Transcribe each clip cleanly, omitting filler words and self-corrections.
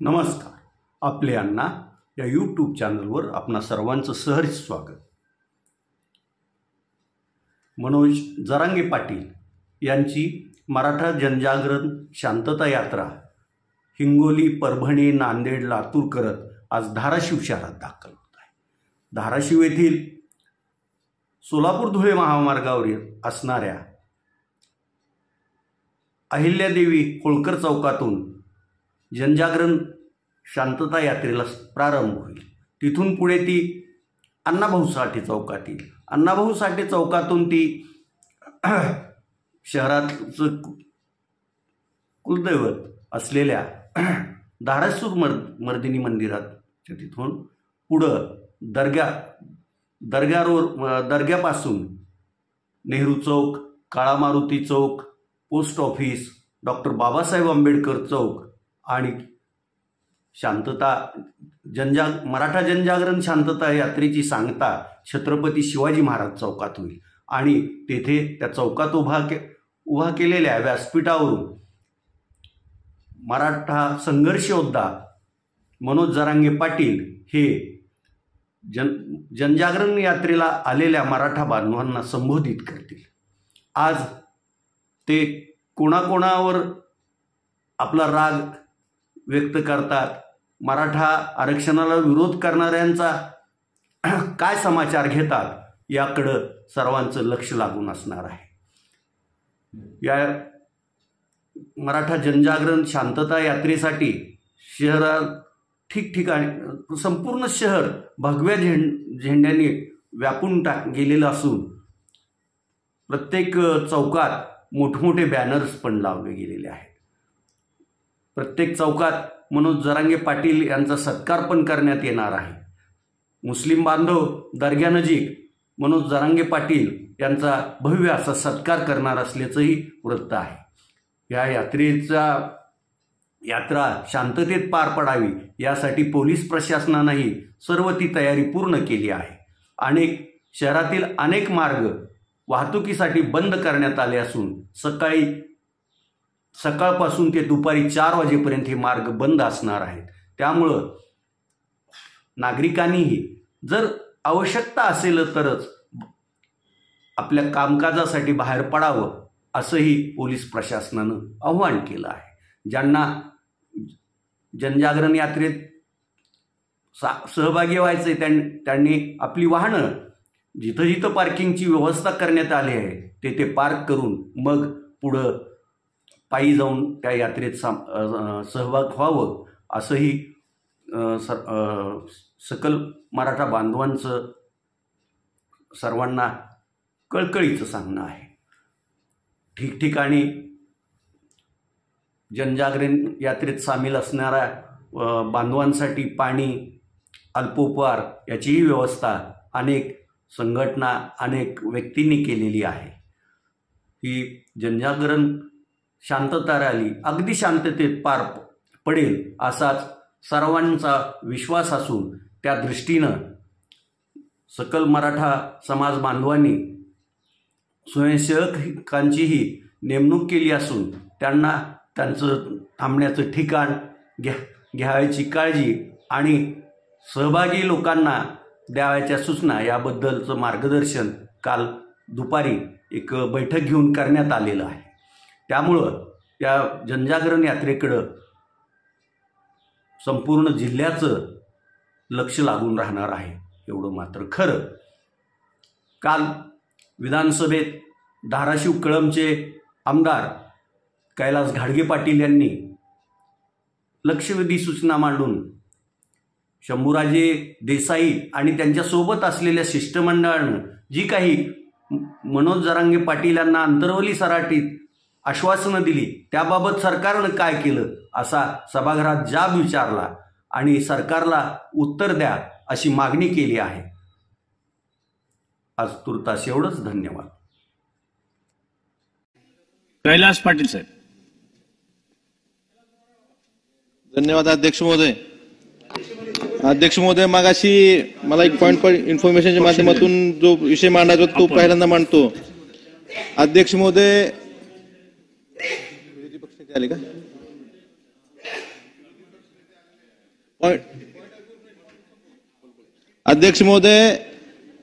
नमस्कार. आपले अण्णा या यूट्यूब चॅनलवर आपणा सर्वांचं सहर्ष स्वागत. मनोज जरांगे पाटील यांची मराठा जनजागरण शांतता यात्रा हिंगोली, परभणी, नांदेड, लातूर करत आज धाराशिव शहरात दाखल होत आहे. धाराशिव येथील सोलापूर-धुळे महामार्गावर असणाऱ्या अहिल्यादेवी होळकर चौकातून जनजागरण शांतता यात्रेला प्रारंभ होईल. तिथून पुढे ती अण्णाभाऊ साठे चौकात येईल. अण्णाभाऊ साठे चौकातून ती शहराचं कुलदैवत असलेल्या धारासूर मर्दिनी मंदिराच्या तिथून पुढं दर्ग्यापासून Nehru Chowk, Kala Maruti Chowk, post office, doctor Babasaheb Ambedkar Chowk आणि मराठा जनजागरण शांतता यात्रेची सांगता छत्रपती शिवाजी महाराज चौकात होईल. आणि तेथे त्या चौकात उभा केलेल्या व्यासपीठावरून मराठा संघर्ष योद्धा मनोज जरांगे पाटील हे जनजागरण यात्रेला आलेल्या मराठा बांधवांना संबोधित करतील. आज ते कोणाकोणावर आपला राग व्यक्त करतात, मराठा आरक्षणाला विरोध करणाऱ्यांचा काय समाचार घेतात याकडं सर्वांचं लक्ष लागून असणार आहे. या मराठा जनजागरण शांतता यात्रेसाठी शहरात ठिकठिकाणी संपूर्ण शहर भगव्या झेंड्याने व्यापून गेलेलं असून प्रत्येक चौकात मोठमोठे बॅनर्स पण लावले गेलेले आहेत. प्रत्येक चौकात मनोज जरांगे पाटील यांचा सत्कार पण करण्यात येणार आहे. मुस्लिम बांधव दर्ग्यानजीक मनोज जरांगे पाटील यांचा भव्य असा सत्कार करणार असल्याचंही वृत्त आहे. या यात्रा शांततेत पार पडावी यासाठी पोलीस प्रशासनानेही सर्व ती तयारी पूर्ण केली आहे. शहरातील अनेक मार्ग वाहतुकीसाठी बंद करण्यात आले असून सकाळपासून ते दुपारी 4 वाजेपर्यंत हे मार्ग बंद असणार आहेत. त्यामुळं नागरिकांनीही जर आवश्यकता असेल तरच आपल्या कामकाजासाठी बाहेर पडावं असंही पोलीस प्रशासनानं आवाहन केलं आहे. ज्यांना जनजागरण यात्रेत सहभागी व्हायचे त्यांनी आपली वाहनं जिथं जिथं पार्किंगची व्यवस्था करण्यात आली आहे तेथे पार्क करून मग पुढं पायी जाऊन त्या यात्रेत सहभाग व्हावं असंही सकल मराठा बांधवांचं सर्वांना कळकळीचं सांगणं आहे. ठिकठिकाणी जनजागरण यात्रेत सामील असणाऱ्या बांधवांसाठी पाणी, अल्पोपहार याचीही व्यवस्था अनेक संघटना, अनेक व्यक्तींनी केलेली आहे. ही जनजागरण शांतता रॅली अगदी शांततेत पार पडेल असाच सर्वांचा विश्वास असून त्या दृष्टीनं सकल मराठा समाज बांधवांनी स्वयंसेवकांचीही नेमणूक केली असून त्यांना त्यांचं थांबण्याचं ठिकाण घ्यायची काळजी आणि सहभागी लोकांना द्यावयाच्या सूचना याबद्दलचं मार्गदर्शन काल दुपारी एक बैठक घेऊन करण्यात आलेलं आहे. त्यामुळं या जनजागरण यात्रेकडं संपूर्ण जिल्ह्याचं लक्ष लागून राहणार आहे एवढं मात्र खरं. काल विधानसभेत धाराशिव कळमचे आमदार कैलास घाडगे पाटील यांनी लक्षवेधी सूचना मांडून शंभूराजे देसाई आणि त्यांच्यासोबत असलेल्या शिष्टमंडळानं जी काही मनोज जरांगे पाटील यांना अंतरवली सराटीत आश्वासनं दिली त्याबाबत सरकारनं काय केलं असा सभागृहात जाब विचारला आणि सरकारला उत्तर द्या अशी मागणी केली आहे. आज तुर्तास एवढंच. धन्यवाद. कैलास पाटील साहेब. धन्यवाद अध्यक्ष महोदय. अध्यक्ष महोदय, मागाशी मला एक पॉइंट इन्फॉर्मेशनच्या माध्यमातून जो विषय मांडायचा तो पहिल्यांदा मांडतो. अध्यक्ष महोदय, विरोधी पक्षाचे आले का? अध्यक्ष महोदय,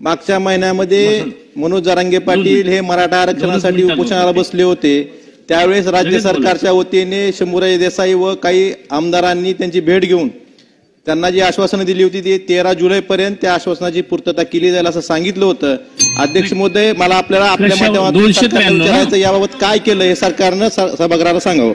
मागच्या महिन्यामध्ये मनोज जरांगे पाटील हे मराठा आरक्षणासाठी उपोषणाला बसले होते. त्यावेळेस राज्य सरकारच्या वतीने शंभूराज देसाई व काही आमदारांनी त्यांची भेट घेऊन त्यांना जी आश्वासनं दिली होती ती 13 जुलैपर्यंत त्या आश्वासनाची पूर्तता केली जाईल असं सांगितलं होतं. अध्यक्ष महोदय, मला आपल्या माध्यमातून विचारायचं, याबाबत काय केलं हे सरकारनं सभागृहाला सांगावं.